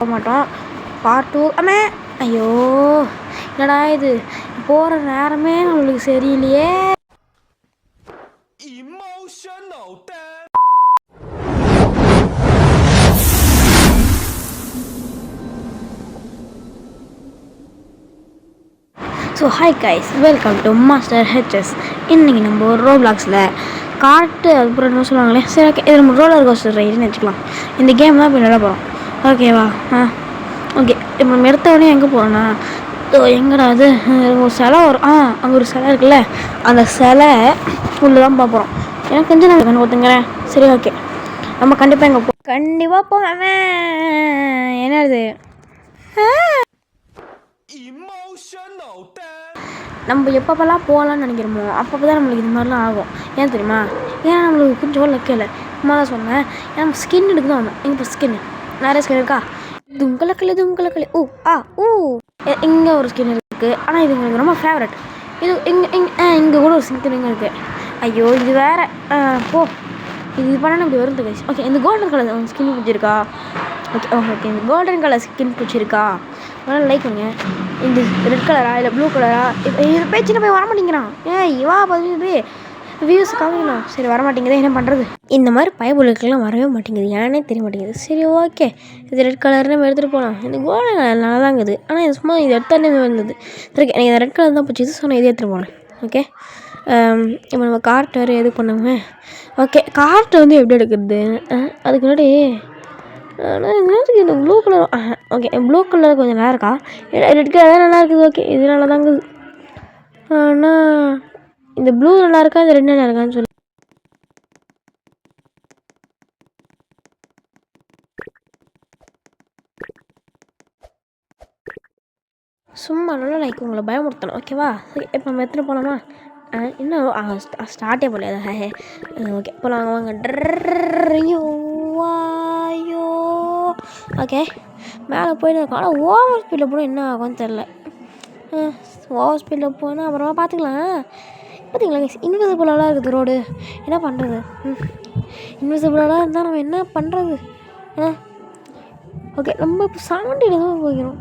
போக மாட்டோம். பார்ட் 2 அம்மே. ஐயோ என்னடா இது போகிற நேரமே நம்மளுக்கு சரியில்லையே. So hi guys, welcome to master HS. இன்றைக்கி நம்ம ரோப்ளாக்ஸில் காட்டு அதுக்கப்புறம் என்ன சொல்லுவாங்களே, சரி ஓகே இது நம்ம ரோலர் கோஸ்டர் ரைடுன்னு வச்சுக்கலாம். இந்த கேம் தான் இப்போ விளையாட போகிறோம். ஓகேவா? ஓகே இப்போ நம்ம எடுத்த உடனே எங்கே போகிறோன்னா, எங்கடா அது ஒரு சிலை வரும். அங்கே ஒரு சிலை இருக்குல்ல, அந்த சிலை உள்ளே தான் பார்ப்போம். எனக்கு கொஞ்சம் நான் கண்ணு ஒத்துங்கிறேன். சரி ஓகே நம்ம கண்டிப்பாக எங்கே கண்டிப்பாக போவேன். என்னது நம்ம எப்பப்பெல்லாம் போகலான்னு நினைக்கிறோமோ அப்பப்போ தான் நம்மளுக்கு இது மாதிரிலாம் ஆகும். ஏன் தெரியுமா? ஏன்னா நம்மளுக்கு கொஞ்சம் லக்கில் அம்மா தான் சொன்னேன். ஏன்னா நம்ம ஸ்கின் எடுக்க தான் வந்தோம். எங்கே இப்போ ஸ்கின் நிறைய ஸ்கின் இருக்கா? துங்கலக்கல் இங்கே ஒரு ஸ்கின் இருக்குது. ஆனால் இது எனக்கு ரொம்ப ஃபேவரட். இது இங்கே கூட ஒரு ஸ்கின் இங்கே இருக்குது. ஐயோ இது வேறு போ இது பண்ணால் இப்படி வரும் கைஸ். ஓகே இந்த கோல்டன் கலர் ஸ்கின் பிடிச்சிருக்கா? ஓகே இந்த கோல்டன் கலர் ஸ்கின் பிடிச்சிருக்கா? அதனால் லைக் பண்ணுங்க. இந்த ரெட் கலரா இல்லை ப்ளூ கலரா? இது போய் சின்ன போய் வர மாட்டேங்கிறான். இவா பதினு வியூஸ் காமிக்கணும். சரி வர மாட்டேங்குது, என்ன பண்ணுறது? இந்த மாதிரி பயபுகளுக்கெல்லாம் வரவே மாட்டேங்குது, ஏன்னே தெரிய மாட்டேங்குது. சரி ஓகே இது ரெட் கலர்னு நம்ம எடுத்துகிட்டு போகலாம். இந்த கோல்டன் கலர் நல்லா தான் இருக்குது. ஆனால் இது சும்மா இது எடுத்தாலே வந்தது. சரி எனக்கு இந்த ரெட் கலர் தான் பிடிச்சிது. ஸோ நான் இதை எடுத்துகிட்டு போனேன். ஓகே இப்போ நம்ம கார்ட் வேறு எது பண்ணுங்க. ஓகே கார்ட்டை வந்து எப்படி எடுக்கிறது? அதுக்கு முன்னாடி ஆனால் என்னத்துக்கு இந்த blue colour? Okay blue colour கொஞ்சம் நல்லா இருக்கா? ரெட் கலர் தான் நல்லா இருக்குது. ஓகே இது நல்லா தாங்க. ஆனால் இந்த ப்ளூ நல்லா இருக்கா, இந்த ரெட் நல்லா இருக்கான்னு சொல்லி சும்மா நல்லா லைக் உங்களை பயமுறுத்தணும். ஓகேவா? இப்போ நம்ம எத்தனை போகலாமா? இன்னும் ஸ்டார்ட்டே பண்ணல. ஓகே போகலாம் வாங்க. ஐயோ ஓகே மேலே போயிட்டு இருக்கோம். ஆனால் ஓவர் ஸ்பீடில் போனால் என்ன ஆகும்னு தெரில. ஓவர் ஸ்பீடில் போனால் அப்புறமா பார்த்துக்கலாம். பார்த்தீங்களா இன்விசிபிளாக இருக்குது ரோடு. என்ன பண்ணுறது? இன்விசிபிளாக இருந்தால் நம்ம என்ன பண்ணுறது? ஓகே நம்ம இப்போ 70 தான் போய்க்கிறோம்.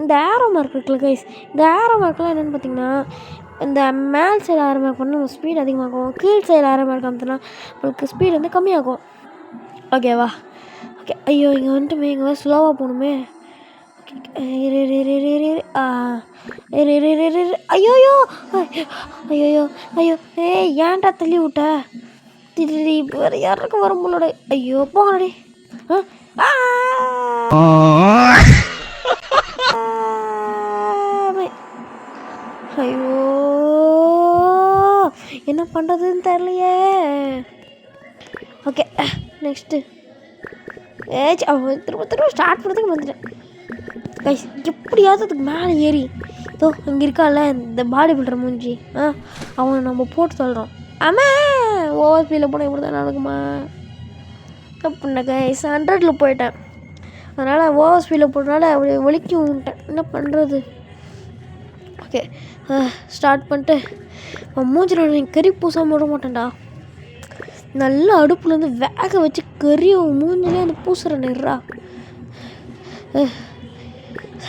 இந்த ஏரோ மார்க் இருக்குல்ல கைஸ், இந்த ஏரோ மார்க்லாம் என்னென்னு பார்த்தீங்கன்னா, இந்த மேல் சைடு ஏரோ மார்க் பண்ணால் நம்ம ஸ்பீட் அதிகமாகும். கீழ் சைடு ஏரோ மார்க் அமுத்தினா நம்மளுக்கு ஸ்பீட் வந்து கம்மியாகும். ஓகேவா? ஓகே ஐயோ இங்கே வந்துட்டுமே, இங்கே ஸ்லோவாக போகணுமே. ஐயோயோ ஐயோயோ ஐயோ ஏன்டா தள்ளி விட்ட? திடீர் இப்போ வேறு யாருக்கும் வர முடியல. ஐயோ போகலடி. ஐயோ என்ன பண்ணுறதுன்னு தெரியலையே. ஓகே நெக்ஸ்ட்டு திரும்ப ஸ்டார்ட் பண்ணுறதுக்கு வந்துட்டேன் கைஸ். எப்படியாவது அதுக்கு மேலே ஏறி இதோ இங்கே இருக்கால இந்த பாடி பில்டர் மூஞ்சி, அவனை நம்ம போட்டு சொல்கிறோம். ஆமாம் ஓவர் ஸ்பீடில் போனால் இப்படி தான் நடக்குமா? அப்படின்னா கைஸ் 100ல் போயிட்டேன். அதனால் ஓவர் ஸ்பீடில் போட்டனால அப்படி ஒலிக்கி விட்டேன். என்ன பண்ணுறது? ஓகே ஸ்டார்ட் பண்ணிட்டு மூஞ்சில் நீ கறி பூசாமல் விட மாட்டேன்டா. நல்லா அடுப்புலேருந்து வேக வச்சு கறி மூஞ்சிலே அந்த பூசுகிற நேரா.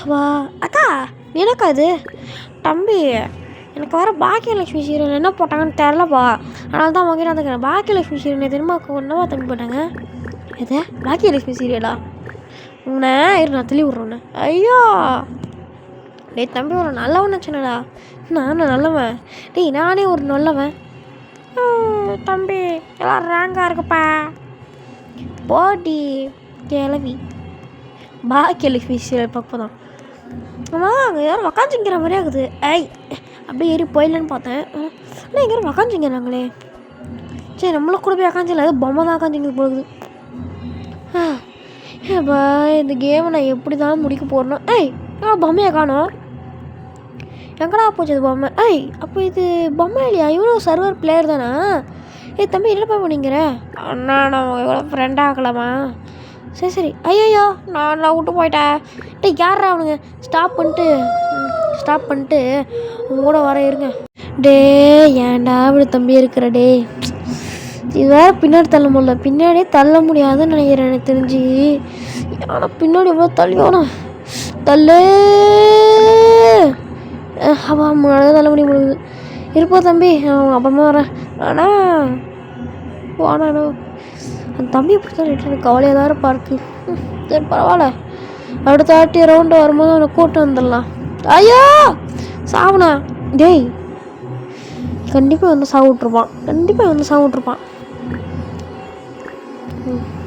வா அக்கா எனக்கா இது தம்பி எனக்கு வர பாக்கியலட்சுமி சீரியல் என்ன போட்டாங்கன்னு தெரிலப்பா. அதனால தான் வாங்கிட்டு வந்துக்கிறேன். பாக்கியலட்சுமி சீரியல் தெரியுமா? என்னவா தம்பி போட்டாங்க? எது பாக்கியலட்சுமி சீரியலா? உன்னை நான் தள்ளி விட்றேன். ஐயோ டேய் தம்பி ஒரு நல்லவன் வச்சுனடா. நானும் நல்லவன். டேய் நானே ஒரு நல்லவன் தம்பி. எல்லாம் ரேங்காக இருக்குப்பா. போட்டி கிளவி பாக்கியலட்சுமி சீரியல் பார்ப்போம் தான். ஆமாம் அங்கே யாரும் உக்காந்துங்கிற மாதிரியே இருக்குது. அப்படியே ஏறி போயிடலன்னு பார்த்தேன். ஆனால் எங்கே யாரும் உக்காந்துங்கிறாங்களே. சரி நம்மளும் கூட போய் உக்காந்துல அது பொம்மை தான் உக்காந்துங்க போகுது. ஏப்பா இந்த கேமை நான் எப்படி தான் முடிக்க போகிறேன்னா எவ்வளோ பொம்மையை காணோம். எங்கடா போச்சு அது பொம்மை? அப்போ இது பொம்மை இல்லையா? இவ்வளோ சர்வர் பிளேயர் தானா? தம்பி என்னப்பா பண்ணிங்கிற? அண்ணா நான் எவ்வளோ ஃப்ரெண்ட் ஆகலாமா? சரி ஐயோ நான் விட்டு போயிட்டேன். யாரா அவனுங்க? ஸ்டாப் பண்ணிட்டு உங்க கூட வர இருங்க. டே ஏன்டா இப்படி தம்பி இருக்கிற? டே இது வேறு பின்னாடி தள்ள முடியல, பின்னாடியே தள்ள முடியாதுன்னு நினைக்கிறேன் எனக்கு தெரிஞ்சு. ஆனால் பின்னாடி எவ்வளோ தள்ளியோண்ணா தள்ளு அவா முன்னாடி தள்ள முடியுது. இருப்பா தம்பி, அப்புறமா வரேன். ஆனால் போனானோ அந்த தம்பி எப்படி தான் எனக்கு கவலையாக தான் இருப்பா இருக்கு. சரி பரவாயில்ல, அடுத்த 30 ரவுண்டு வரும்போது அவனை கூட்டம் வந்துடலாம். ஐயோ சாவுண்ணா. டேய் கண்டிப்பாக வந்து சாவு விட்ருப்பான்.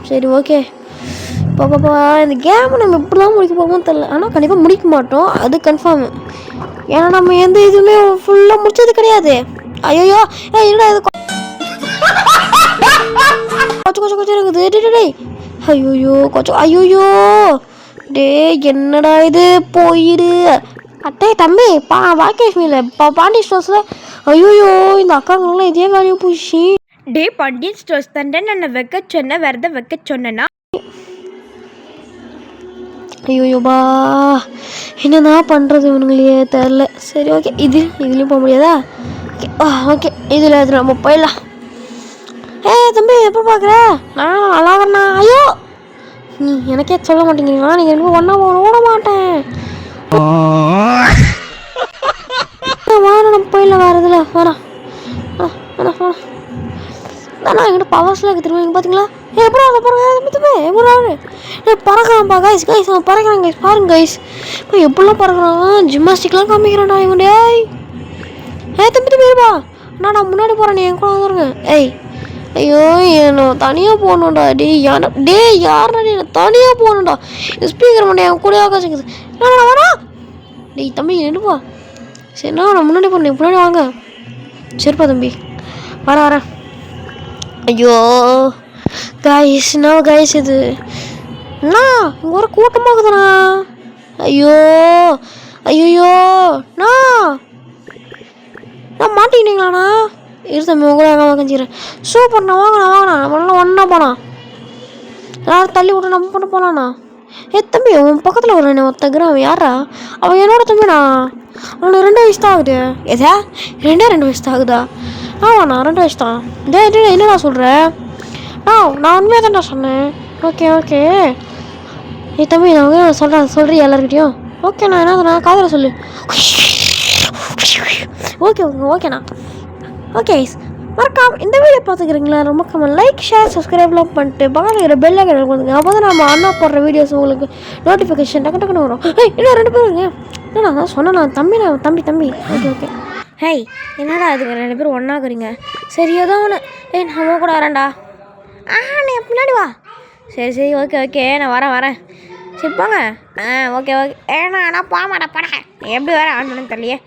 சரி ஓகே, பாப்பா இந்த கேமை நம்ம எப்படி தான் முடிக்க போவோமோ தெரில. ஆனால் கண்டிப்பாக முடிக்க மாட்டோம், அது கன்ஃபார்மு. ஏன்னா நம்ம எந்த இதுவுமே ஃபுல்லாக முடிச்சது கிடையாது. ஐயோ என்னடா இது கொஞ்சம் இருக்குது. டே ஐயோயோ கொஞ்சம் ஐயோயோ டே என்னடா இது போயிடு. அட்டே தம்பி வாக்கேஷ்மியில் பாண்டி ஸ்டோர்ஸில் ஐயோயோ இந்த அக்காங்களாம் இதே வேலையை போயிடுச்சு. டே பாண்டியன் ஸ்டோர்ஸ் தாண்டா நான் வைக்க சொன்னேன், வேறு எதாவது வைக்க சொன்னேன்னா? ஐயோயோபா என்னதான் பண்ணுறது இவனுங்களையே தெரில. சரி ஓகே, இதுலேயும் போக முடியாதா? ஓகே இதில் அது நம்ம போயிடலாம். தம்பி எப்போ பார்க்குற? நான் நல்லா வரேண்ணா. ஐயோ நீ எனக்கே சொல்ல மாட்டேங்கிறீங்களா? நீங்கள் எனக்கு ஒன்றா ஓட மாட்டேன். வாடா நம்ம போயிடலாம், வேறு இதில் வேணாம் வேணாம் என்கிட்ட பவர்ஸ்லாம் இருக்குது திரும்ப. இங்கே பார்த்தீங்களா எப்படி அதை பாருங்க, எப்படி பறக்கிறான்ப்பா. கைஸ் அவன் பறக்கிறான் கைஸ், பாருங்க கைஸ் இப்போ எப்படிலாம் பறக்கிறான். ஜிம்னாஸ்டிக்லாம் காமிக்கிறான்டா இவன். தம்பி இருப்பா நான் முன்னாடி போகிறேன், நீ என் கூட வந்துருங்க. ஐயோ என்ன தனியாக போகணுண்டா. யாருடா என்ன தனியாக போகணுண்டா. ஸ்பீக்கர் மட்டும் என் கூட ஆகாச்சுக்குது. வரா தம்பி நின்றுப்பா. சரிண்ணா நான் முன்னாடி போகிறேன், முன்னாடி வாங்க. சரிப்பா தம்பி வரேன். ஐயோ கைஸ் இது அண்ணா இங்கே ஒரு கூட்டமாகுதுண்ணா. ஐயோண்ணா நான் மாட்டிக்கிட்டீங்களாண்ணா? இரு தம்பி உங்களை எங்கே கஞ்சிக்கிறேன். சூப்பர்ண்ணா வாங்கண்ணா நம்மளாம் ஒன்றா போனா. யாரும் தள்ளி விட்டு நம்ம பண்ண போகலாண்ணா. தம்பி உன் பக்கத்தில் ஒரு ஒருத்தங்கிறான், அவன் யாரா? அவன் என்னோட தம்பிண்ணா. அவனுக்கு 2 வயசு தான் ஆகுது. 2 வயசு தான் ஆகுதா? ஆமாண்ணா 2 வயசு தான். என்னடா சொல்கிறேன்? நான் உண்மையாக தான்டா சொன்னேன். ஓகே தம்பி நான் சொல்கிறேன் எல்லாருக்கிட்டையும். ஓகேண்ணா என்ன காதில் சொல்லு. ஓகேண்ணா. ஓகே மறக்காம இந்த வீடியோ பார்த்துக்கிறீங்களா? ரொம்ப கம்மி லைக் ஷேர் சப்ஸ்கிரைப்லாம் பண்ணிட்டு பக்கத்தில் பெல் ஐக்கான் கொடுங்க. அப்போ தான் நம்ம அண்ணா போடுற வீடியோஸ் உங்களுக்கு நோட்டிஃபிகேஷன் டக்குன்னு வரும். இன்னும் 2 பேர் இருங்க. என்னண்ணா நான் சொன்னேன் தம்பி. ஓகே என்னடா அதுங்க 2 பேரும் ஒன்றாக்குறீங்க? சரி ஏதோ ஒன்று. நம்ம கூட வரேன்டா. நீ பின்னாடி வா. சரி ஓகே நான் வரேன். சரி போங்க. ஓகே நான் போக மாட்டேன் போட. எப்படி வேறு ஆன் பண்ணு தெரியலையே.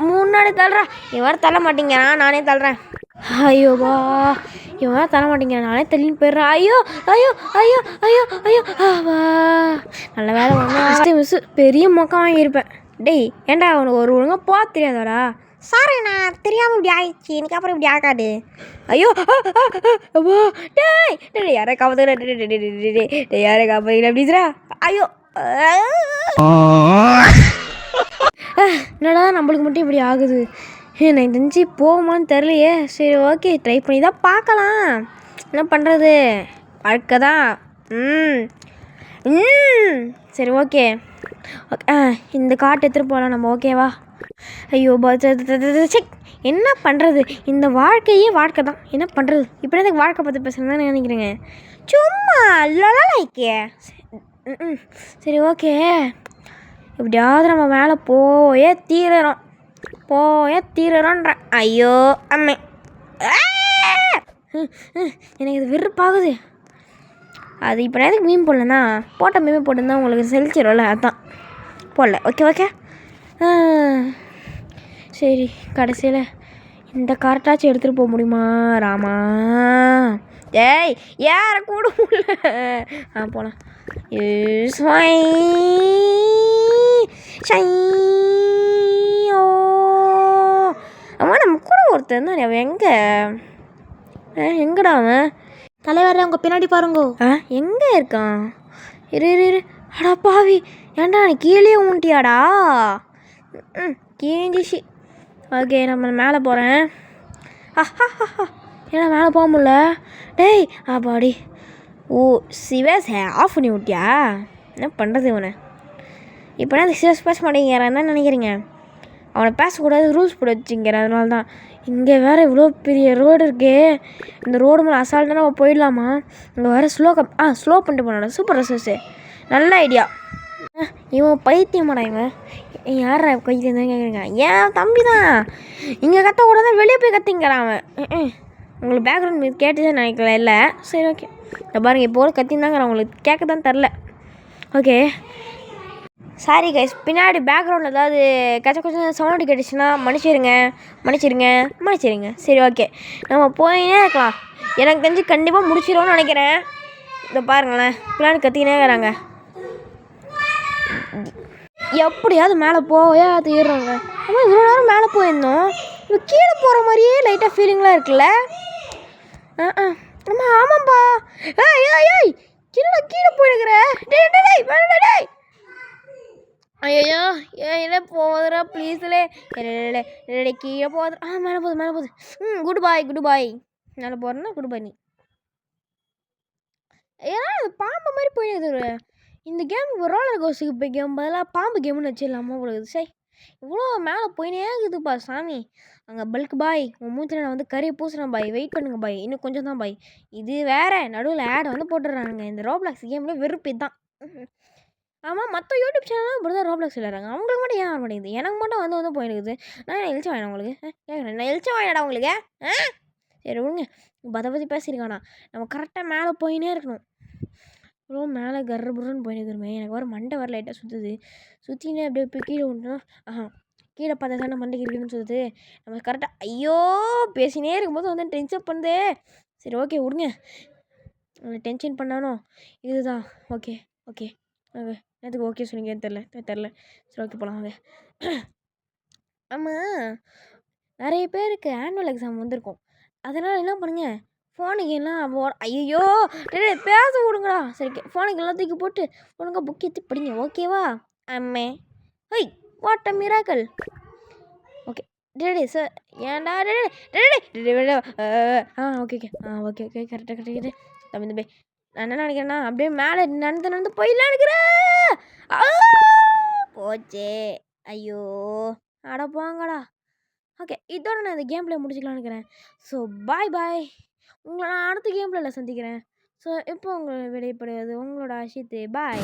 முன்னாடி தள்ளுறா. இவன் தள்ள மாட்டேங்கிறா, நானே தள்ளுறேன். ஐயோவா இவன் தள்ள மாட்டேங்கிறா, நானே தள்ளின்னு போயிடுறான். ஐயோ வா நல்ல வேலை ஒன்று மிஸ்ஸு பெரிய மொக்கம் வாங்கியிருப்பேன். ஏன்டா அவனுக்கு ஒரு ஒழுங்காக போக தெரியாதாடா? சாரி நான் தெரியாமல் இப்படி ஆயிடுச்சு, எனக்கு அப்புறம் இப்படி ஆகாது. ஐயோ யாரை காப்பாற்றுறேன், யாரை காப்பாற்றுறேன் அப்படின்றா. ஐயோ என்னடா நம்மளுக்கு மட்டும் இப்படி ஆகுது. எனக்கு தெரிஞ்சு போகுமான்னு தெரிலையே. சரி ஓகே ட்ரை பண்ணி தான் பார்க்கலாம். என்ன பண்ணுறது, வாழ்க்கை தான். சரி ஓகே இந்த காட்டு எடுத்துகிட்டு போகலாம் நம்ம. ஓகேவா? ஐயோ செக் என்ன பண்ணுறது, இந்த வாழ்க்கை தான். என்ன பண்ணுறது, இப்படி எனக்கு வாழ்க்கை பற்றி பேசுகிறேன்னு நினைக்கிறேங்க. சும்மா லைக்கே. சரி ஓகே எப்படியாவது நம்ம மேலே போயே தீரறோன்றேன். ஐயோ அம்மே எனக்கு இது வெறுப்பாகுது. அது இப்போ நான் எதுக்கு மீன் போடலண்ணா, போட்ட மீன் போட்டுருந்தா உங்களுக்கு செழிச்சிடும்ல, அதுதான் போடல. ஓகே சரி கடைசியில் இந்த கரெக்டாச்சும் எடுத்துகிட்டு போக முடியுமா ராமா? யார கூட முடியல. போகலாம். அம்மா நம்ம கூட ஒருத்தர் தான். அவன் எங்கடா அவன்? தலைவர் அவங்க பின்னாடி பாருங்க. எங்கே இருக்கான்? இரு அடா பாவி, ஏன்டா நீ கீழே ஊன்ட்டியாடா? கீஞ்சிச்சு. ஓகே நம்ம மேலே போகிறேன். ஏன்னா மேலே போக முடியல. டேய் அப்பாடி. ஓ சிவாஸ் ஆஃப் பண்ணி விட்டியா? என்ன பண்ணுறது இவனை? இப்போனா அந்த சிவாஸ் பேச மாட்டேங்கிறான் தான் நினைக்கிறீங்க. அவனை பேசக்கூடாது ரூல்ஸ் போட்டு வச்சுங்கிறேன். அதனால தான் இங்கே வேறு இவ்வளோ பெரிய ரோடு இருக்கே. இந்த ரோடு மேலே அசால்ட்டாக நம்ம போயிடலாமா? இங்கே வேறு ஸ்லோ பண்ணிட்டு போனாடா. சூப்பர் ரசோஸு, நல்ல ஐடியா. இவன் பைத்தியமாடா இவன். யாரா பைத்தியம் தான் கேட்குறீங்க? ஏன் தம்பி தான் இங்கே கத்தக்கூடாது, வெளியே போய் கத்திங்கிறான் அவன். உங்களுக்கு பேக்ரவுண்ட் மியூசிக் கேட்டுதான் நினைக்கல. இல்லை சரி ஓகே. இந்த பாருங்கள் இப்போ கத்திந்தாங்கிறான், உங்களுக்கு கேட்க தான் தரல. ஓகே சாரி கைஸ், பின்னாடி பேக்ரவுண்டில் ஏதாவது கொஞ்சம் சவுண்டு கேட்டுச்சுன்னா மன்னிச்சிருங்க. சரி ஓகே, நம்ம போயினே இருக்கலாம். எனக்கு தெரிஞ்சு கண்டிப்பாக முடிச்சிடுவோன்னு நினைக்கிறேன். இதை பாருங்களேன், பின்னாடி கத்திக்கினே இருக்கிறாங்க. எப்படியாவது மேலே போவே அது ஏறுறாங்க. நம்ம இவ்வளோ நேரம் மேலே போயிருந்தோம், இப்போ கீழே போகிற மாதிரியே லைட்டாக ஃபீலிங்லாம் இருக்குல்ல. ஆமாம்ப்பா. ஏய் கீழே போயிருக்கிற. டேய் ஐயோ என்ன போதுரா ப்ளீஸ்லே. கீழே போதுரா. மேலே போகுது. குட் பாய். மேலே போகிறேன்னா குட் பாய். நீ ஏன்னா அது பாம்பு மாதிரி போயிடுது. இந்த கேம் ரோலர் கோஸ்டருக்கு போய் கேம் பதிலாக பாம்பு கேம்னு வச்சிடலாமா உங்களுக்கு? சரி இவ்வளோ மேலே போயினே இருக்குதுப்பா சாமி. அங்கே பல்க் பாய், உன் மூச்சில் நான் வந்து கறி பூசுகிறேன் பாய், வெயிட் பண்ணுங்க பாய், இன்னும் கொஞ்சம் தான் பாய். இது வேறு நடுவில் ஆட் வந்து போட்டுடுறானுங்க. இந்த ரோப்ளாக்ஸ் கேமில் வெறுப்பு தான். ஆமாம், மற்ற யூடியூப் சேனலும் இப்படி தான் ரோப்ளாக்ஸ் விளையாடுறாங்க. அவங்களுக்கு மட்டும் ஏன் வர மாட்டேங்குது? எனக்கு மட்டும் வந்து போயிடுக்குது. நான் எழுச்சி வாங்கினேன் உங்களுக்கு. நான் எழுச்சி வாங்கினடா உங்களுக்கு. சரி விடுங்க, அதை பற்றி பேசியிருக்கானா. நம்ம கரெக்டாக மேலே போயினே இருக்கணும். இவ்வளோ மேலே கர்றபுறன்னு போயினுக்குறமே. எனக்கு வர மண்டை வர லைட்டாக சுற்றினே அப்படியே போய் கீழே விட்டோம். கீழே பார்த்தா தானே மண்டைக்கு இருக்குன்னு சொல்லுது. நம்ம கரெக்டாக ஐயோ பேசினே இருக்கும்போது வந்து டென்ஷன் பண்ணுதே. சரி ஓகே விடுங்க, டென்ஷன் பண்ணானோ இதுதான். ஓகே எனக்கு ஓகே சொன்னீங்கன்னு தெரில. சரி ஓகே போகலாம் வாங்க. ஆமாம், நிறைய பேருக்கு ஆனுவல் எக்ஸாம் வந்திருக்கும். அதனால் என்ன பண்ணுங்க, ஃபோனுக்கு எல்லாம் ஐயோ பேச விடுங்கடா. சரி ஃபோனுக்கு எல்லாம் தூக்கி போட்டு ஒழுங்கா புக் எடுத்து படிங்க, ஓகேவா? அம்மே hi what a miracle. Okay டேடே சார் ஏன்டா ஓகே கரெக்டாக தம்பி நான் என்ன நினைக்கிறேன்னா அப்படியே மேலே நடந்து போயிடலாம் நினைக்கிறேன். போச்சே ஐயோ அட போங்கடா. ஓகே இதோட நான் இந்த கேம் பிளே முடிச்சுக்கலான்னு நினைக்கிறேன். So bye. உங்களை நான் அடுத்த கேம் பிளேயில் சந்திக்கிறேன். ஸோ இப்போ உங்களை விடைபெறுவது உங்களோட அஷித். பாய்.